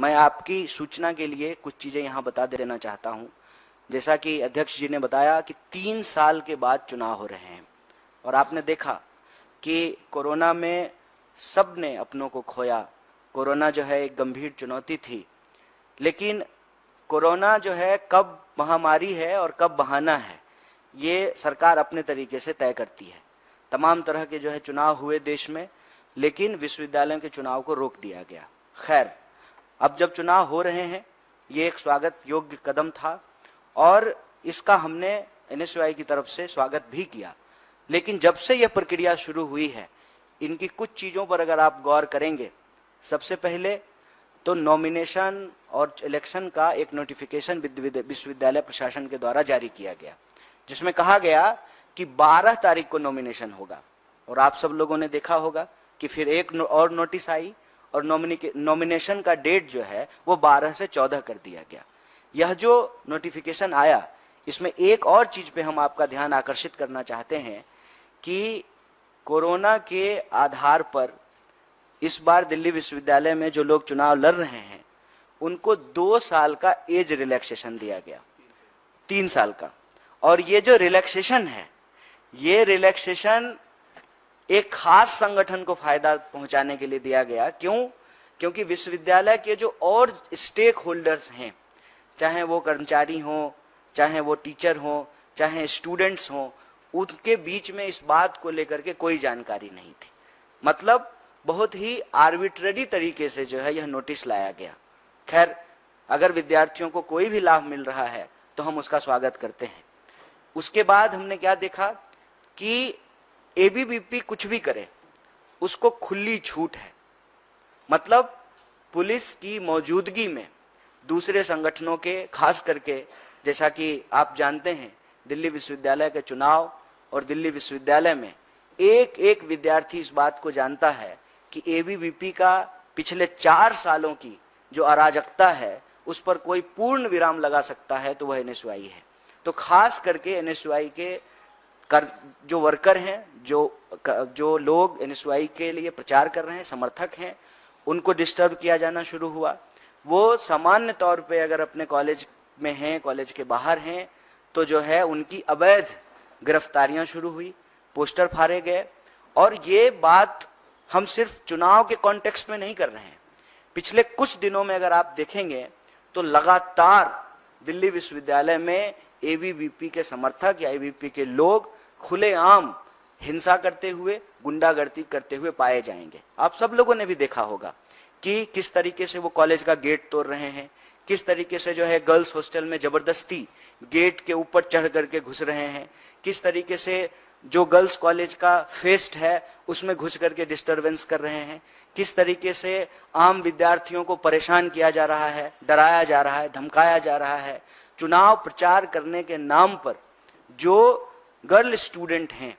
मैं आपकी सूचना के लिए कुछ चीज़ें यहाँ बता देना चाहता हूँ। जैसा कि अध्यक्ष जी ने बताया कि 3 साल के बाद चुनाव हो रहे हैं और आपने देखा कि कोरोना में सब ने अपनों को खोया। कोरोना जो है एक गंभीर चुनौती थी, लेकिन कोरोना जो है कब महामारी है और कब बहाना है, ये सरकार अपने तरीके से तय करती है। तमाम तरह के जो है चुनाव हुए देश में, लेकिन विश्वविद्यालयों के चुनाव को रोक दिया गया। खैर, अब जब चुनाव हो रहे हैं, ये एक स्वागत योग्य कदम था और इसका हमने एनएसयूआई की तरफ से स्वागत भी किया। लेकिन जब से यह प्रक्रिया शुरू हुई है, इनकी कुछ चीज़ों पर अगर आप गौर करेंगे, सबसे पहले तो नॉमिनेशन और इलेक्शन का एक नोटिफिकेशन विश्वविद्यालय प्रशासन के द्वारा जारी किया गया, जिसमें कहा गया कि 12 तारीख को नॉमिनेशन होगा। और आप सब लोगों ने देखा होगा कि फिर एक और नोटिस आई और नॉमिनेशन का डेट जो है वो 12 से 14 कर दिया गया। यह जो नोटिफिकेशन आया, इसमें एक और चीज पे हम आपका ध्यान आकर्षित करना चाहते हैं कि कोरोना के आधार पर इस बार दिल्ली विश्वविद्यालय में जो लोग चुनाव लड़ रहे हैं, उनको 2 साल का एज रिलैक्सेशन दिया गया, 3 साल का। और ये जो रिलैक्सेशन है, ये रिलैक्सेशन एक खास संगठन को फायदा पहुंचाने के लिए दिया गया। क्यों? क्योंकि विश्वविद्यालय के जो और स्टेक होल्डर्स हैं, चाहे वो कर्मचारी हों, चाहे वो टीचर हों, चाहे स्टूडेंट्स हों, उनके बीच में इस बात को लेकर के कोई जानकारी नहीं थी। मतलब बहुत ही आर्बिट्ररी तरीके से जो है यह नोटिस लाया गया। खैर, अगर विद्यार्थियों को कोई भी लाभ मिल रहा है तो हम उसका स्वागत करते हैं। उसके बाद हमने क्या देखा कि एबीवीपी कुछ भी करे, उसको खुली छूट है। मतलब पुलिस की मौजूदगी में दूसरे संगठनों के, खास करके जैसा कि आप जानते हैं, दिल्ली विश्वविद्यालय के चुनाव और दिल्ली विश्वविद्यालय में एक एक विद्यार्थी इस बात को जानता है कि एबीवीपी का पिछले 4 सालों की जो अराजकता है, उस पर कोई पूर्ण विराम लगा सकता है तो वह एनएसयूआई है। तो खास करके एनएसयूआई के जो वर्कर हैं, जो लोग एनएसयूआई के लिए प्रचार कर रहे हैं, समर्थक हैं, उनको डिस्टर्ब किया जाना शुरू हुआ। वो सामान्य तौर पे अगर अपने कॉलेज में हैं, कॉलेज के बाहर हैं, तो जो है उनकी अवैध गिरफ्तारियां शुरू हुई, पोस्टर फाड़े गए। और ये बात हम सिर्फ चुनाव के कॉन्टेक्स्ट में नहीं कर रहे हैं। पिछले कुछ दिनों में अगर आप देखेंगे तो लगातार दिल्ली विश्वविद्यालय में एबीवीपी के समर्थक या एबीवीपी के लोग खुलेआम हिंसा करते हुए, गुंडागर्दी करते हुए पाए जाएंगे। आप सब लोगों ने भी देखा होगा कि किस तरीके से वो कॉलेज का गेट तोड़ रहे हैं, किस तरीके से जो है गर्ल्स हॉस्टल में जबरदस्ती गेट के ऊपर चढ़ करके घुस रहे हैं, किस तरीके से जो गर्ल्स कॉलेज का फेस्ट है उसमें घुस करके डिस्टरबेंस कर रहे हैं, किस तरीके से आम विद्यार्थियों को परेशान किया जा रहा है, डराया जा रहा है, धमकाया जा रहा है। चुनाव प्रचार करने के नाम पर जो गर्ल स्टूडेंट हैं,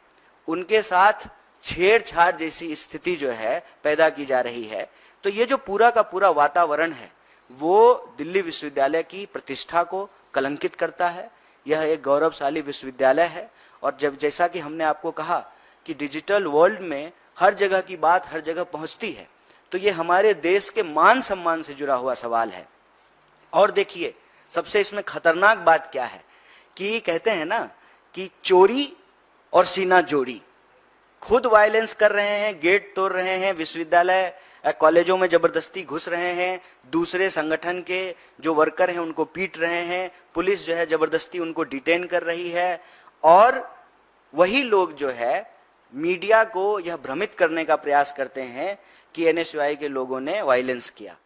उनके साथ छेड़छाड़ जैसी स्थिति जो है पैदा की जा रही है। तो ये जो पूरा का पूरा वातावरण है, वो दिल्ली विश्वविद्यालय की प्रतिष्ठा को कलंकित करता है। यह एक गौरवशाली विश्वविद्यालय है और जब जैसा कि हमने आपको कहा कि डिजिटल वर्ल्ड में हर जगह की बात हर जगह पहुंचती है, तो ये हमारे देश के मान सम्मान से जुड़ा हुआ सवाल है। और देखिए, सबसे इसमें खतरनाक बात क्या है कि कहते हैं ना कि चोरी और सीना जोड़ी, खुद वायलेंस कर रहे हैं, गेट तोड़ रहे हैं, विश्वविद्यालय कॉलेजों में जबरदस्ती घुस रहे हैं, दूसरे संगठन के जो वर्कर हैं उनको पीट रहे हैं, पुलिस जो है जबरदस्ती उनको डिटेन कर रही है। और वही लोग जो है मीडिया को यह भ्रमित करने का प्रयास करते हैं कि एनएसयूआई के लोगों ने वायलेंस किया।